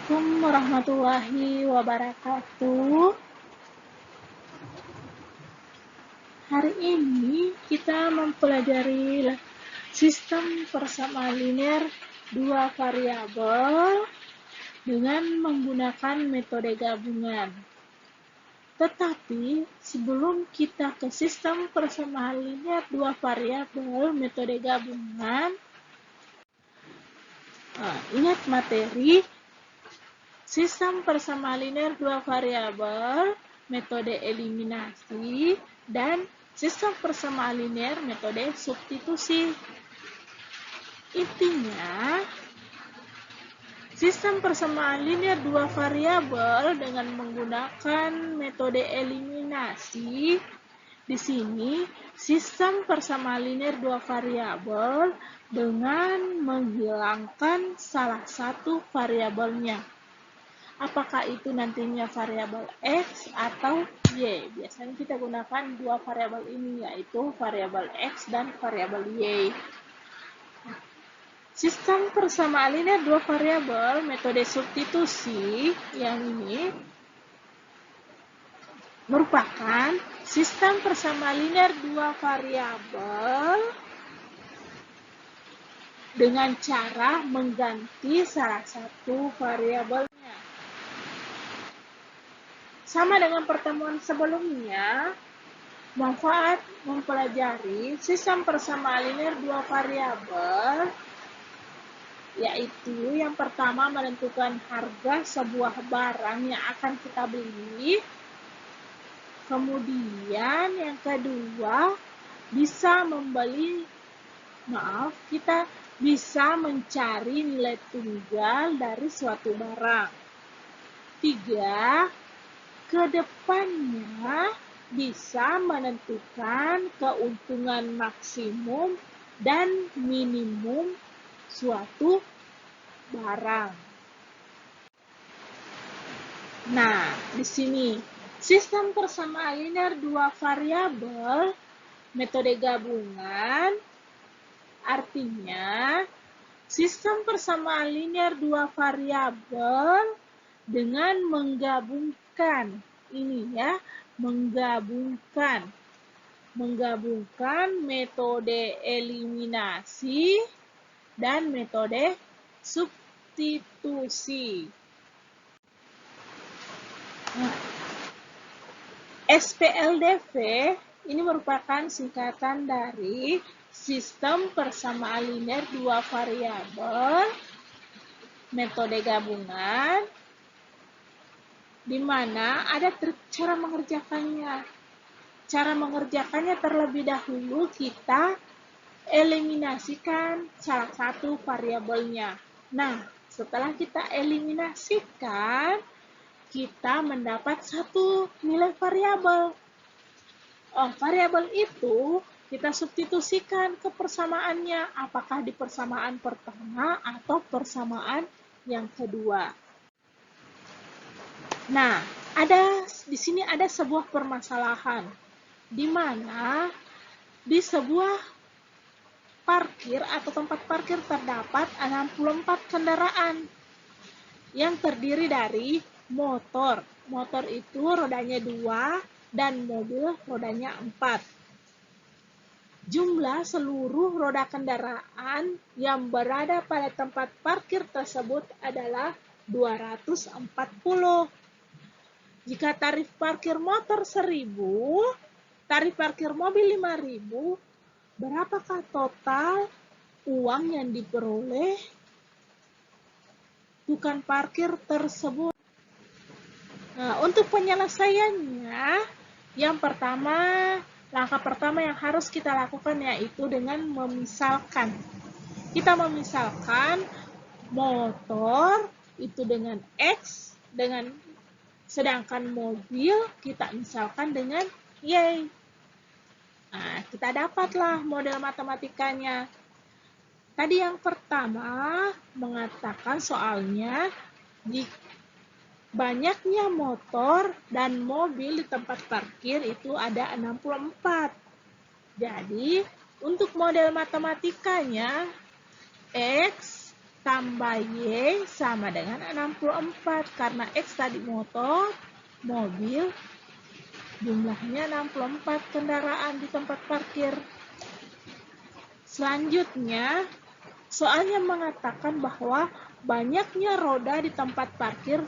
Assalamualaikum warahmatullahi wabarakatuh. Hari ini kita mempelajari sistem persamaan linear dua variabel dengan menggunakan metode gabungan. Tetapi sebelum kita ke sistem persamaan linear dua variabel metode gabungan, ingat materi sistem persamaan linear dua variabel, metode eliminasi, dan sistem persamaan linear metode substitusi. Intinya, sistem persamaan linear dua variabel dengan menggunakan metode eliminasi. Di sini, sistem persamaan linear dua variabel dengan menghilangkan salah satu variabelnya. Apakah itu nantinya variabel X atau Y? Biasanya kita gunakan dua variabel ini, yaitu variabel X dan variabel Y. Sistem persamaan linear dua variabel metode substitusi yang ini merupakan sistem persamaan linear dua variabel dengan cara mengganti salah satu variabel. Sama dengan pertemuan sebelumnya, manfaat mempelajari sistem persamaan linear dua variabel yaitu yang pertama menentukan harga sebuah barang yang akan kita beli. Kemudian yang kedua, kita bisa mencari nilai tunggal dari suatu barang. 3. Kedepannya bisa menentukan keuntungan maksimum dan minimum suatu barang. Nah, di sini sistem persamaan linear dua variabel metode gabungan artinya sistem persamaan linear dua variabel dengan menggabungkan metode eliminasi dan metode substitusi. SPLDV ini merupakan singkatan dari sistem persamaan linear dua variabel metode gabungan, di mana ada cara mengerjakannya. Cara mengerjakannya terlebih dahulu kita eliminasikan salah satu variabelnya. Nah, setelah kita eliminasikan, kita mendapat satu nilai variabel. Variabel itu kita substitusikan ke persamaannya, apakah di persamaan pertama atau persamaan yang kedua. Nah, di sini ada sebuah permasalahan, di mana di sebuah parkir atau tempat parkir terdapat 64 kendaraan yang terdiri dari motor. Motor itu rodanya 2 dan mobil rodanya 4. Jumlah seluruh roda kendaraan yang berada pada tempat parkir tersebut adalah 240. Jika tarif parkir motor 1.000, tarif parkir mobil 5.000, berapakah total uang yang diperoleh tukang parkir tersebut? Nah, untuk penyelesaiannya, langkah pertama yang harus kita lakukan yaitu dengan memisalkan. Kita memisalkan motor itu dengan X, sedangkan mobil kita misalkan dengan Y. Nah, kita dapatlah model matematikanya. Tadi yang pertama mengatakan soalnya banyaknya motor dan mobil di tempat parkir itu ada 64. Jadi, untuk model matematikanya X tambah Y sama dengan 64. Karena X tadi motor, mobil, jumlahnya 64 kendaraan di tempat parkir. Selanjutnya, soalnya mengatakan bahwa banyaknya roda di tempat parkir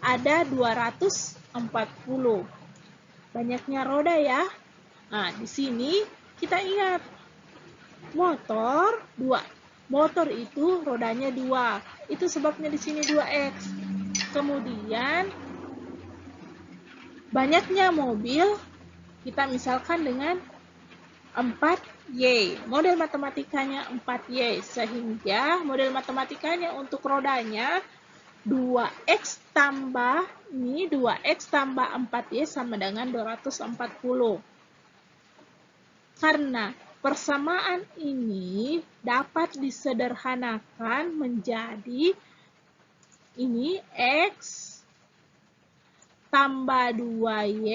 ada 240. Banyaknya roda ya. Nah, di sini kita ingat motor 2. Motor itu rodanya 2. Itu sebabnya di sini 2X. Kemudian banyaknya mobil kita misalkan dengan 4Y. Model matematikanya 4Y. Sehingga model matematikanya untuk rodanya 2X tambah 4Y sama dengan 240. Karena persamaan ini dapat disederhanakan menjadi ini X tambah 2Y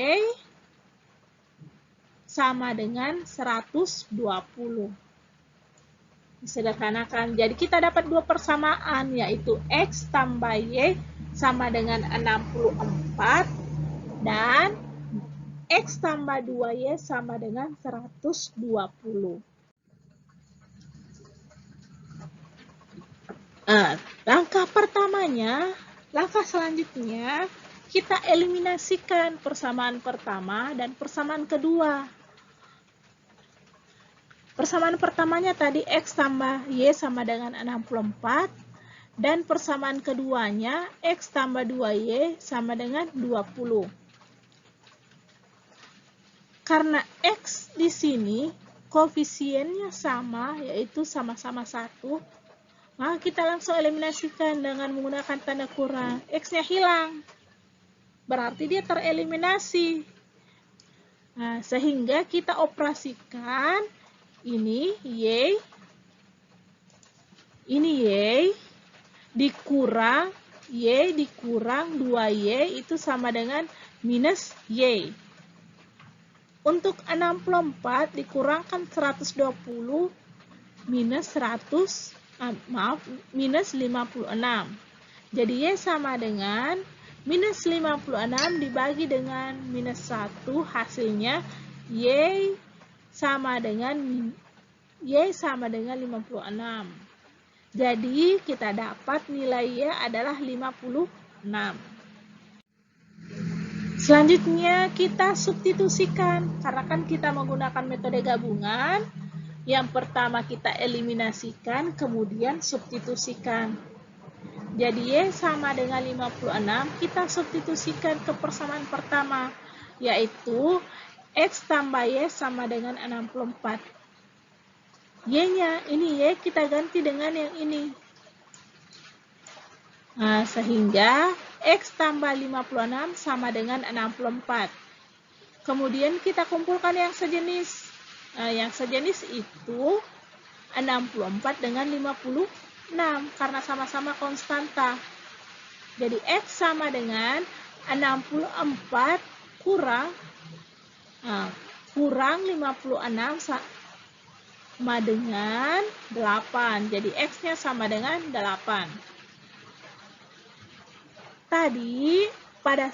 sama dengan 120. Disederhanakan. Jadi kita dapat dua persamaan, yaitu X tambah Y sama dengan 64 dan X tambah 2Y sama dengan 120. Langkah selanjutnya, kita eliminasikan persamaan pertama dan persamaan kedua. Persamaan pertamanya tadi X tambah Y sama dengan 64. Dan persamaan keduanya X tambah 2Y sama dengan 20. Karena X di sini koefisiennya sama, yaitu sama-sama 1, maka kita langsung eliminasikan dengan menggunakan tanda kurang. X-nya hilang, berarti dia tereliminasi. Nah, sehingga kita operasikan ini Y dikurang Y dikurang 2Y itu sama dengan minus Y. Untuk 64 dikurangkan 120 minus 56. Jadi Y sama dengan minus 56 dibagi dengan minus 1, hasilnya Y sama dengan 56. Jadi kita dapat nilai Y adalah 56. Selanjutnya kita substitusikan, karena kan kita menggunakan metode gabungan. Yang pertama kita eliminasikan, kemudian substitusikan. Jadi Y sama dengan 56, kita substitusikan ke persamaan pertama, yaitu X tambah Y sama dengan 64. Y-nya, ini Y kita ganti dengan yang ini. Nah, sehingga X tambah 56 sama dengan 64. Kemudian kita kumpulkan yang sejenis. Nah, yang sejenis itu 64 dengan 56 karena sama-sama konstanta. Jadi X sama dengan 64 kurang 56 sama dengan 8. Jadi X-nya sama dengan 8. Tadi pada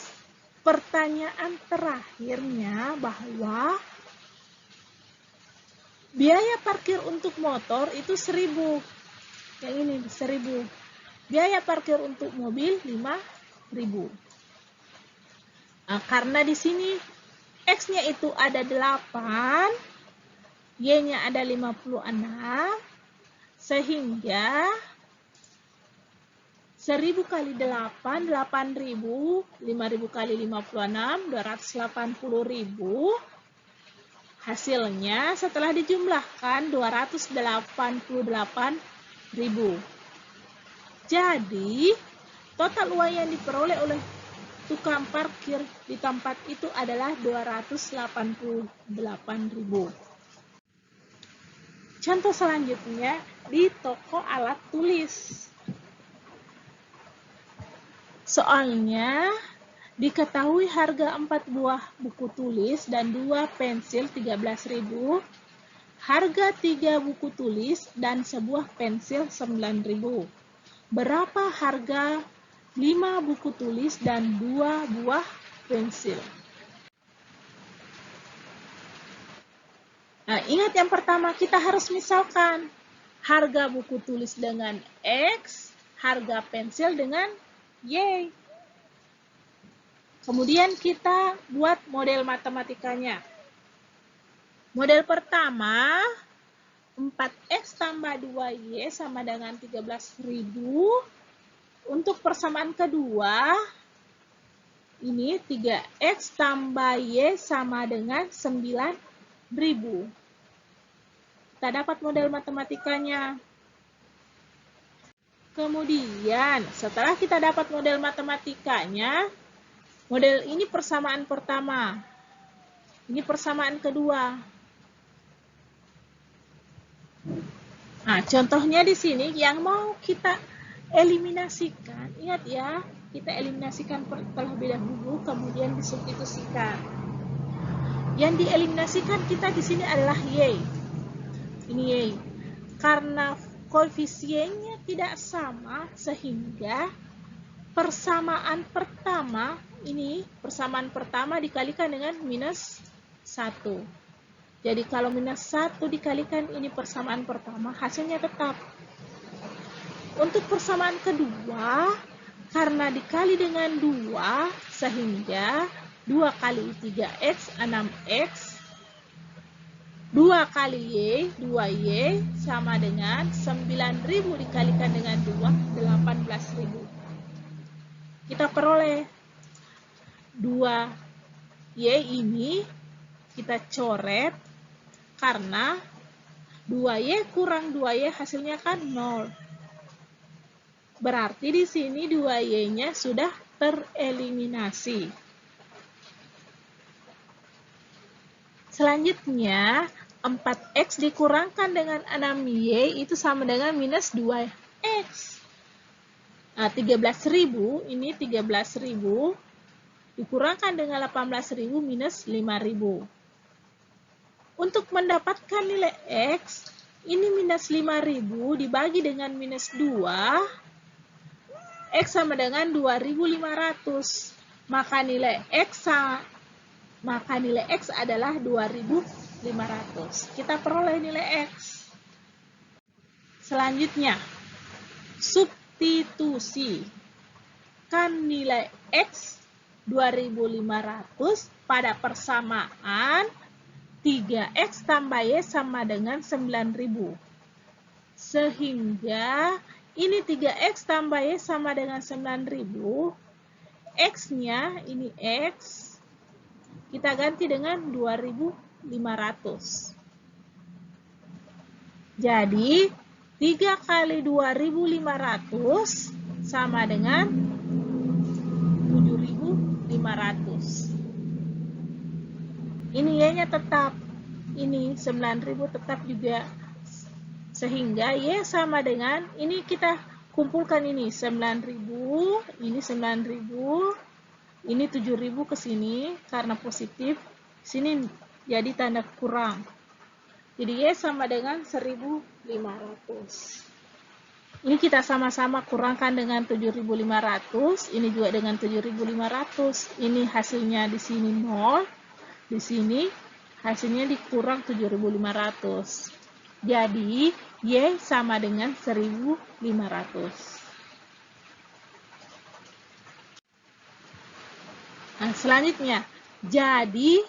pertanyaan terakhirnya bahwa biaya parkir untuk motor itu 1.000. Yang ini 1.000. Biaya parkir untuk mobil 5.000. Nah, karena di sini X-nya itu ada 8, Y-nya ada 56, sehingga 1.000 kali 8, 8.000, 5.000 kali 56, 280.000. Hasilnya setelah dijumlahkan 288.000. Jadi, total uang yang diperoleh oleh tukang parkir di tempat itu adalah 288.000. Contoh selanjutnya di toko alat tulis. Soalnya, diketahui harga 4 buah buku tulis dan 2 pensil 13.000. harga 3 buku tulis dan sebuah pensil 9.000. Berapa harga 5 buku tulis dan 2 buah pensil? Nah, ingat yang pertama kita harus misalkan harga buku tulis dengan X, harga pensil dengan Y. Kemudian kita buat model matematikanya. Model pertama, 4X tambah 2Y sama dengan 13.000. Untuk persamaan kedua, ini 3X tambah Y sama dengan 9.000. Kita dapat model matematikanya. Kemudian, setelah kita dapat model matematikanya, model ini persamaan pertama. Ini persamaan kedua. Nah, contohnya di sini yang mau kita eliminasikan. Ingat ya, kita eliminasikan terlebih dahulu, kemudian disubstitusikan. Yang dieliminasikan kita di sini adalah Y. Ini Y. Karena koefisiennya tidak sama, sehingga persamaan pertama, ini persamaan pertama dikalikan dengan minus 1. Jadi kalau minus 1 dikalikan ini persamaan pertama, hasilnya tetap. Untuk persamaan kedua, karena dikali dengan 2, sehingga 2 kali 3X, 6X, 2 kali Y, 2Y, sama dengan 9.000 dikalikan dengan 2, 18.000. Kita peroleh 2Y ini kita coret, karena 2Y kurang 2Y hasilnya kan 0. Berarti di sini 2Y-nya sudah tereliminasi. Selanjutnya, 4X dikurangkan dengan 6Y itu sama dengan minus 2X. Nah, 13.000, ini 13.000 dikurangkan dengan 18.000 minus 5.000. Untuk mendapatkan nilai X, ini minus 5.000 dibagi dengan minus 2, X sama dengan 2.500. Maka nilai X adalah 2.500. Kita peroleh nilai X. Selanjutnya, substitusi. Kan nilai X 2.500 pada persamaan 3X tambah Y sama dengan 9.000. Sehingga ini 3X tambah Y sama dengan 9.000. X-nya, ini X, kita ganti dengan 2.500. Jadi, 3 kali 2.500 sama dengan 7.500. Ini Y-nya tetap, ini 9.000 tetap juga, sehingga Y sama dengan, ini kita kumpulkan ini 9.000, ini 9.000, ini 7.000 ke sini karena positif, sini jadi tanda kurang. Jadi Y sama dengan 1.500. Ini kita sama-sama kurangkan dengan 7.500, ini juga dengan 7.500. Ini hasilnya di sini 0. Di sini hasilnya dikurang 7.500. Jadi Y sama dengan 1.500. Nah, selanjutnya, jadi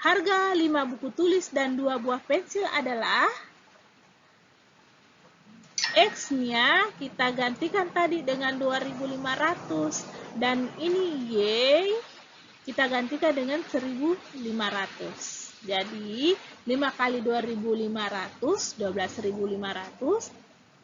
harga 5 buku tulis dan 2 buah pensil adalah X-nya kita gantikan tadi dengan 2.500 dan ini Y kita gantikan dengan 1.500. Jadi 5 kali 2.500, 12.500,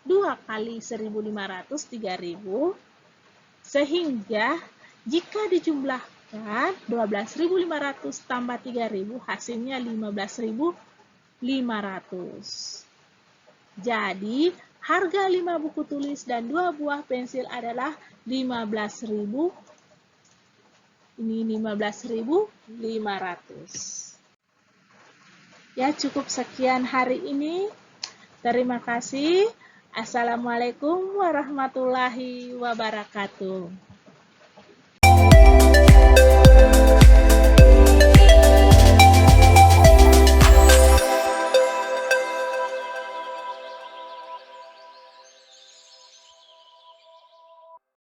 2 kali 1.500, 3.000. Sehingga jika dijumlahkan 12.500 tambah 3.000 hasilnya 15.500. Jadi harga 5 buku tulis dan 2 buah pensil adalah 15.000. Ini 15.500. Ya, cukup sekian hari ini. Terima kasih. Assalamualaikum warahmatullahi wabarakatuh.